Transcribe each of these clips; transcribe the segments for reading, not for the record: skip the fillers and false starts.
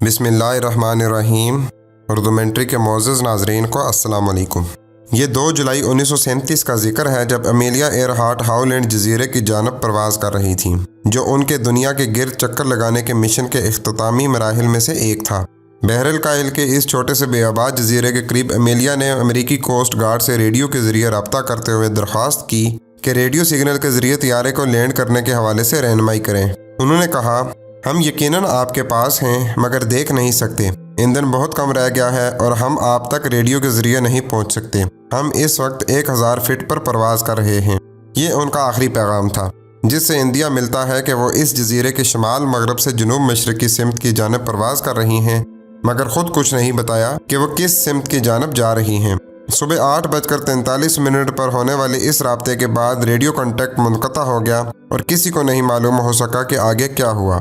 بسم اللہ الرحمن الرحیم۔ اردومنٹری کے معزز ناظرین کو السلام علیکم۔ یہ 2 جولائی 1937 کا ذکر ہے جب امیلیا ایئرہارٹ ہاؤلینڈ جزیرے کی جانب پرواز کر رہی تھیں، جو ان کے دنیا کے گرد چکر لگانے کے مشن کے اختتامی مراحل میں سے ایک تھا۔ بحر الکاہل کے اس چھوٹے سے بے آباد جزیرے کے قریب امیلیا نے امریکی کوسٹ گارڈ سے ریڈیو کے ذریعے رابطہ کرتے ہوئے درخواست کی کہ ریڈیو سگنل کے ذریعے طیارے کو لینڈ کرنے کے حوالے سے رہنمائی کریں۔ انہوں نے کہا، ہم یقیناً آپ کے پاس ہیں مگر دیکھ نہیں سکتے، ایندھن بہت کم رہ گیا ہے اور ہم آپ تک ریڈیو کے ذریعے نہیں پہنچ سکتے۔ ہم اس وقت 1000 فٹ پر پرواز کر رہے ہیں۔ یہ ان کا آخری پیغام تھا، جس سے اندیا ملتا ہے کہ وہ اس جزیرے کے شمال مغرب سے جنوب مشرق کی سمت کی جانب پرواز کر رہی ہیں، مگر خود کچھ نہیں بتایا کہ وہ کس سمت کی جانب جا رہی ہیں۔ صبح 8:43 پر ہونے والے اس رابطے کے بعد ریڈیو کانٹیکٹ منقطع ہو گیا اور کسی کو نہیں معلوم ہو سکا کہ آگے کیا ہوا۔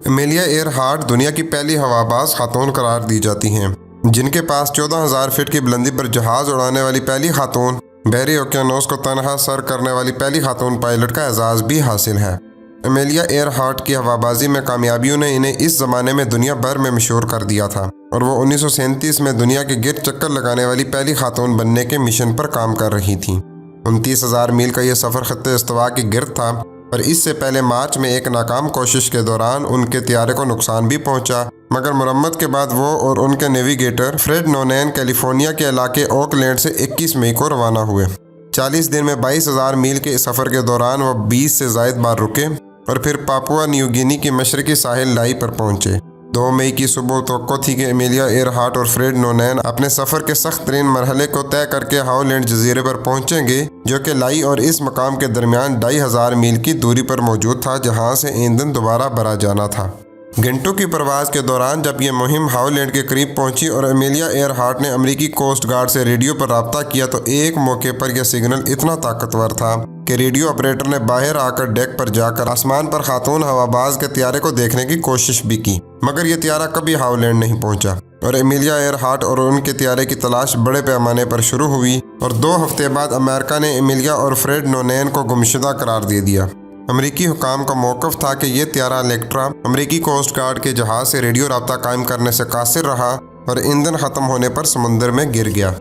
امیلیا ایئرہارٹ دنیا کی پہلی ہواباز خاتون قرار دی جاتی ہیں، جن کے پاس 14,000 فٹ کی بلندی پر جہاز اڑانے والی پہلی خاتون، بحری اوقیانوس کو تنہا سر کرنے والی پہلی خاتون پائلٹ کا اعزاز بھی حاصل ہے۔ امیلیا ایئرہارٹ کی ہوابازی میں کامیابیوں نے انہیں اس زمانے میں دنیا بھر میں مشہور کر دیا تھا، اور وہ 1937 میں دنیا کے گرد چکر لگانے والی پہلی خاتون بننے کے مشن پر کام کر رہی تھیں۔ 29,000 میل کا یہ سفر خطِ استوا کی گرد تھا، اور اس سے پہلے مارچ میں ایک ناکام کوشش کے دوران ان کے طیارے کو نقصان بھی پہنچا، مگر مرمت کے بعد وہ اور ان کے نیویگیٹر فریڈ نونین کیلیفورنیا کے علاقے اوک لینڈ سے 21 مئی کو روانہ ہوئے۔ 40 دن میں 22,000 میل کے سفر کے دوران وہ 20 سے زائد بار رکے اور پھر پاپوا نیو گینی کی مشرقی ساحل لائی پر پہنچے۔ 2 مئی کی صبح توقع تھی کہ امیلیا ایئرہارٹ اور فریڈ نونین اپنے سفر کے سخت ترین مرحلے کو طے کر کے ہاؤلینڈ جزیرے پر پہنچیں گے، جو کہ لائی اور اس مقام کے درمیان 2,500 میل کی دوری پر موجود تھا، جہاں سے ایندھن دوبارہ بھرا جانا تھا۔ گھنٹوں کی پرواز کے دوران جب یہ مہم ہاؤلینڈ کے قریب پہنچی اور امیلیا ایئرہارٹ نے امریکی کوسٹ گارڈ سے ریڈیو پر رابطہ کیا، تو ایک موقع پر یہ سگنل اتنا طاقتور تھا کہ ریڈیو آپریٹر نے باہر آ کر ڈیک پر جا کر آسمان پر خاتون ہواباز کے طیارے کو دیکھنے کی کوشش بھی کی، مگر یہ طیارہ کبھی ہاؤلینڈ نہیں پہنچا، اور امیلیا ایئرہارٹ اور ان کے طیارے کی تلاش بڑے پیمانے پر شروع ہوئی، اور 2 ہفتے بعد امریکہ نے امیلیا اور فریڈ نونین کو گمشدہ قرار دے دیا۔ امریکی حکام کا موقف تھا کہ یہ طیارہ الیکٹرا امریکی کوسٹ گارڈ کے جہاز سے ریڈیو رابطہ قائم کرنے سے قاصر رہا اور ایندھن ختم ہونے پر سمندر میں گر گیا۔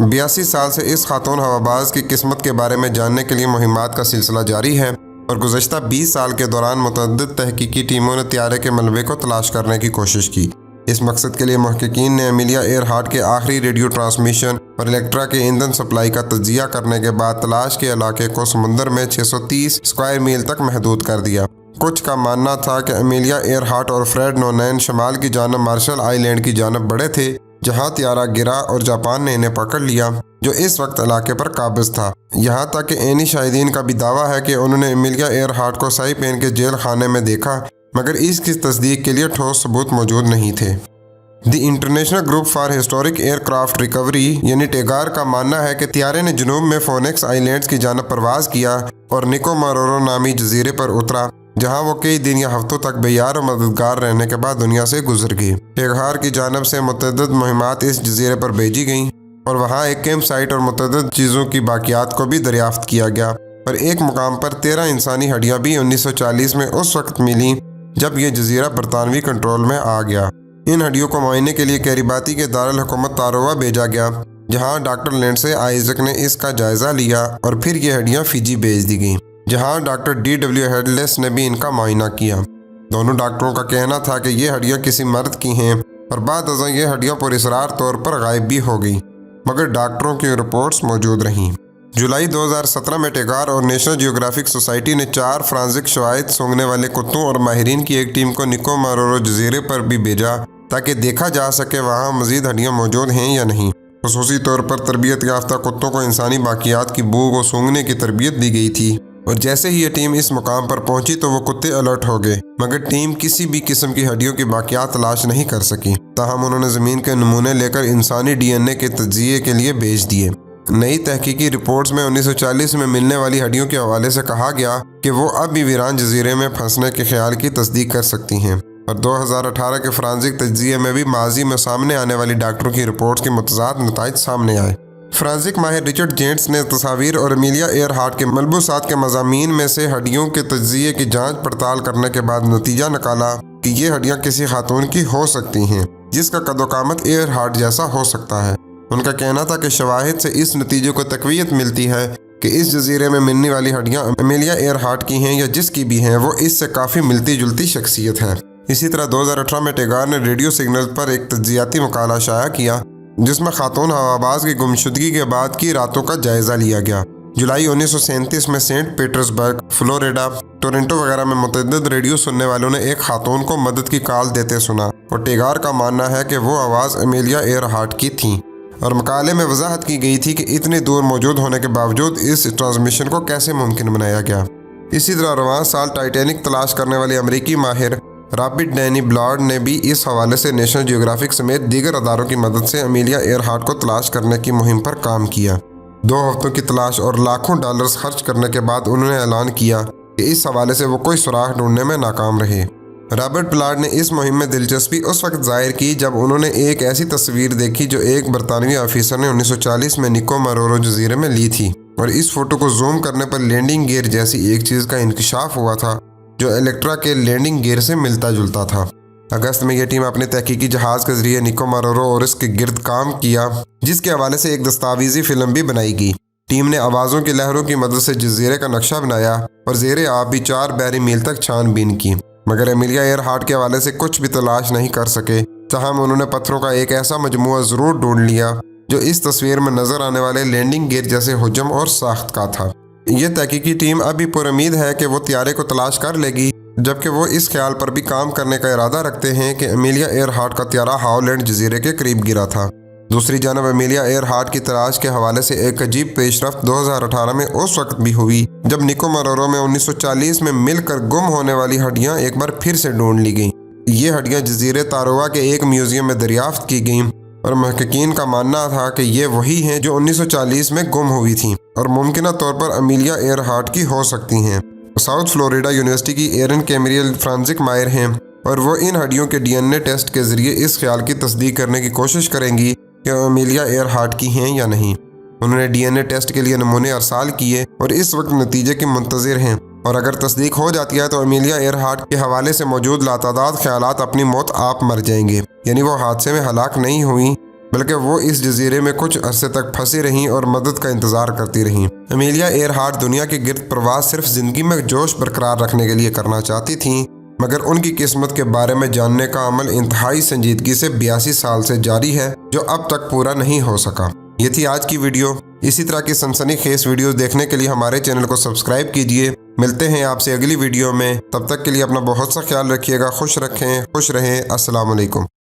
82 سال سے اس خاتون ہواباز کی قسمت کے بارے میں جاننے کے لیے مہمات کا سلسلہ جاری ہے، اور گزشتہ 20 سال کے دوران متعدد تحقیقی ٹیموں نے طیارے کے ملبے کو تلاش کرنے کی کوشش کی۔ اس مقصد کے لیے محققین نے امیلیا ایئرہارٹ کے آخری ریڈیو ٹرانسمیشن اور الیکٹرا کے ایندھن سپلائی کا تجزیہ کرنے کے بعد تلاش کے علاقے کو سمندر میں 630 اسکوائر میل تک محدود کر دیا۔ کچھ کا ماننا تھا کہ امیلیا ایئرہارٹ اور فریڈ نونین شمال کی جانب مارشل آئی لینڈ کی جانب بڑھے تھے، جہاں طیارہ گرا اور جاپان نے انہیں پکڑ لیا، جو اس وقت علاقے پر قابض تھا۔ یہاں تک کہ عینی شاہدین کا بھی دعویٰ ہے کہ انہوں نے امیلیا ایئرہارٹ کو سائی پین کے جیل خانے میں دیکھا، مگر اس کی تصدیق کے لیے ٹھوس ثبوت موجود نہیں تھے۔ The international group for historic aircraft recovery یعنی ٹیگار کا ماننا ہے کہ طیارے نے جنوب میں فونکس آئی لینڈز کی جانب پرواز کیا اور نکو مارورو نامی جزیرے پر اترا، جہاں وہ کئی دن یا ہفتوں تک بے یار و مددگار رہنے کے بعد دنیا سے گزر گئی۔ ٹیگار کی جانب سے متعدد مہمات اس جزیرے پر بھیجی گئیں، اور وہاں ایک کیمپ سائٹ اور متعدد چیزوں کی باقیات کو بھی دریافت کیا گیا، اور ایک مقام پر 13 انسانی ہڈیاں بھی 1940 میں اس وقت ملیں جب یہ جزیرہ برطانوی کنٹرول میں آ گیا۔ ان ہڈیوں کو معائنے کے لیے کیریباتی کے دارالحکومت تاروا بھیجا گیا، جہاں ڈاکٹر لینڈسے آئزک نے اس کا جائزہ لیا، اور پھر یہ ہڈیاں فجی بھیج دی گئیں، جہاں ڈاکٹر D.W. ہیڈلیس نے بھی ان کا معائنہ کیا۔ دونوں ڈاکٹروں کا کہنا تھا کہ یہ ہڈیاں کسی مرد کی ہیں، اور بعد ازاں یہ ہڈیاں پر اسرار طور پر غائب بھی ہو گئیں، مگر ڈاکٹروں کی رپورٹس موجود رہیں۔ جولائی 2017 میں ٹیگار اور نیشنل جیوگرافک سوسائٹی نے 4 فرانزک شواہد سونگھنے والے کتوں اور ماہرین کی ایک ٹیم کو نکو مارورو جزیرے پر بھی بھیجا تاکہ دیکھا جا سکے وہاں مزید ہڈیاں موجود ہیں یا نہیں۔ خصوصی طور پر تربیت یافتہ کتوں کو انسانی باقیات کی بو کو سونگھنے کی تربیت دی گئی تھی، اور جیسے ہی یہ ٹیم اس مقام پر پہنچی تو وہ کتے الرٹ ہو گئے، مگر ٹیم کسی بھی قسم کی ہڈیوں کی باقیات تلاش نہیں کر سکی۔ تاہم انہوں نے زمین کے نمونے لے کر انسانی DNA کے تجزیے کے لیے بھیج دیے۔ نئی تحقیقی رپورٹس میں 1940 میں ملنے والی ہڈیوں کے حوالے سے کہا گیا کہ وہ اب بھی ویران جزیرے میں پھنسنے کے خیال کی تصدیق کر سکتی ہیں، اور 2018 کے فرانزک تجزیے میں بھی ماضی میں سامنے آنے والی ڈاکٹروں کی رپورٹس کے متضاد نتائج سامنے آئے۔ فرانزک ماہر رچرڈ جینٹس نے تصاویر اور امیلیا ایئرہارٹ کے ملبوسات کے مضامین میں سے ہڈیوں کے تجزیے کی جانچ پڑتال کرنے کے بعد نتیجہ نکالا کہ یہ ہڈیاں کسی خاتون کی ہو سکتی ہیں جس کا قد و قامت ایئر ہارٹ جیسا ہو سکتا ہے۔ ان کا کہنا تھا کہ شواہد سے اس نتیجے کو تقویت ملتی ہے کہ اس جزیرے میں ملنے والی ہڈیاں امیلیا ایئر ہارٹ کی ہیں یا جس کی بھی ہیں، وہ اس سے کافی ملتی جلتی شخصیت ہے۔ اسی طرح 2018 میں ٹیگار نے ریڈیو سگنل پر ایک تجزیاتی مقالہ شائع کیا جس میں خاتون ہواباز کی گمشدگی کے بعد کی راتوں کا جائزہ لیا گیا۔ جولائی 1937 میں سینٹ پیٹرزبرگ، فلوریڈا، ٹورنٹو وغیرہ میں متعدد ریڈیو سننے والوں نے ایک خاتون کو مدد کی کال دیتے سنا اور ٹیگار کا ماننا ہے کہ وہ آواز امیلیا ایئر ہارٹ کی تھی، اور مقالے میں وضاحت کی گئی تھی کہ اتنی دور موجود ہونے کے باوجود اس ٹرانسمیشن کو کیسے ممکن بنایا گیا۔ اسی طرح رواں سال ٹائٹینک تلاش کرنے والے امریکی ماہر رابرٹ ڈینی بلارڈ نے بھی اس حوالے سے نیشنل جیوگرافک سمیت دیگر اداروں کی مدد سے امیلیا ایئر ہارٹ کو تلاش کرنے کی مہم پر کام کیا۔ 2 ہفتوں کی تلاش اور لاکھوں ڈالرز خرچ کرنے کے بعد انہوں نے اعلان کیا کہ اس حوالے سے وہ کوئی سراغ ڈھونڈنے میں ناکام رہے۔ رابرٹ بلارڈ نے اس مہم میں دلچسپی اس وقت ظاہر کی جب انہوں نے ایک ایسی تصویر دیکھی جو ایک برطانوی آفیسر نے 1940 میں نکو مارورو جزیرے میں لی تھی، اور اس فوٹو کو زوم کرنے پر لینڈنگ گیئر جیسی ایک چیز کا انکشاف ہوا تھا جو الیکٹرا کے لینڈنگ گیئر سے ملتا جلتا تھا۔ اگست میں یہ ٹیم اپنے تحقیقی جہاز کے ذریعے نکو مارورو اور اس کے گرد کام کیا، جس کے حوالے سے ایک دستاویزی فلم بھی بنائی گئی۔ ٹیم نے آوازوں کی لہروں کی مدد سے جزیرے کا نقشہ بنایا اور زیر آب بھی 4 بحری میل تک چھان بین کی، مگر امیلیا ایئر ہارٹ کے حوالے سے کچھ بھی تلاش نہیں کر سکے۔ تاہم انہوں نے پتھروں کا ایک ایسا مجموعہ ضرور ڈھونڈ لیا جو اس تصویر میں نظر آنے والے لینڈنگ گیئر جیسے حجم اور ساخت کا تھا۔ یہ تحقیقی ٹیم اب بھی پر امید ہے کہ وہ طیارے کو تلاش کر لے گی، جبکہ وہ اس خیال پر بھی کام کرنے کا ارادہ رکھتے ہیں کہ امیلیا ایئر ہارٹ کا طیارہ ہاؤلینڈ جزیرے کے قریب گرا تھا۔ دوسری جانب امیلیا ایئر ہارٹ کی تلاش کے حوالے سے ایک عجیب پیش رفت 2018 میں اس وقت بھی ہوئی جب نکو مارورو میں 1940 میں مل کر گم ہونے والی ہڈیاں ایک بار پھر سے ڈھونڈ لی گئیں۔ یہ ہڈیاں جزیرے تاروا کے ایک میوزیم میں دریافت کی گئیں، اور محققین کا ماننا تھا کہ یہ وہی ہیں جو 1940 میں گم ہوئی تھیں اور ممکنہ طور پر امیلیا ایئر ہارٹ کی ہو سکتی ہیں۔ ساؤتھ فلوریڈا یونیورسٹی کی ایرن کیمریل فرانزک ماہر ہیں، اور وہ ان ہڈیوں کے DNA ٹیسٹ کے ذریعے اس خیال کی تصدیق کرنے کی کوشش کریں گی کہ امیلیا ایئر ہارٹ کی ہیں یا نہیں۔ انہوں نے DNA ٹیسٹ کے لیے نمونے ارسال کیے اور اس وقت نتیجے کی منتظر ہیں، اور اگر تصدیق ہو جاتی ہے تو امیلیا ایئر ہارٹ کے حوالے سے موجود لاتعداد خیالات اپنی موت آپ مر جائیں گے، یعنی وہ حادثے میں ہلاک نہیں ہوئیں بلکہ وہ اس جزیرے میں کچھ عرصے تک پھنسی رہیں اور مدد کا انتظار کرتی رہیں۔ امیلیا ایئر ہارٹ دنیا کے گرد پرواز صرف زندگی میں جوش برقرار رکھنے کے لیے کرنا چاہتی تھیں، مگر ان کی قسمت کے بارے میں جاننے کا عمل انتہائی سنجیدگی سے 82 سال سے جاری ہے، جو اب تک پورا نہیں ہو سکا۔ یہ تھی آج کی ویڈیو۔ اسی طرح کی سنسنی خیز ویڈیوز دیکھنے کے لیے ہمارے چینل کو سبسکرائب کیجیے۔ ملتے ہیں آپ سے اگلی ویڈیو میں، تب تک کے لیے اپنا بہت سا خیال رکھیے گا۔ خوش رہیں۔ السلام علیکم۔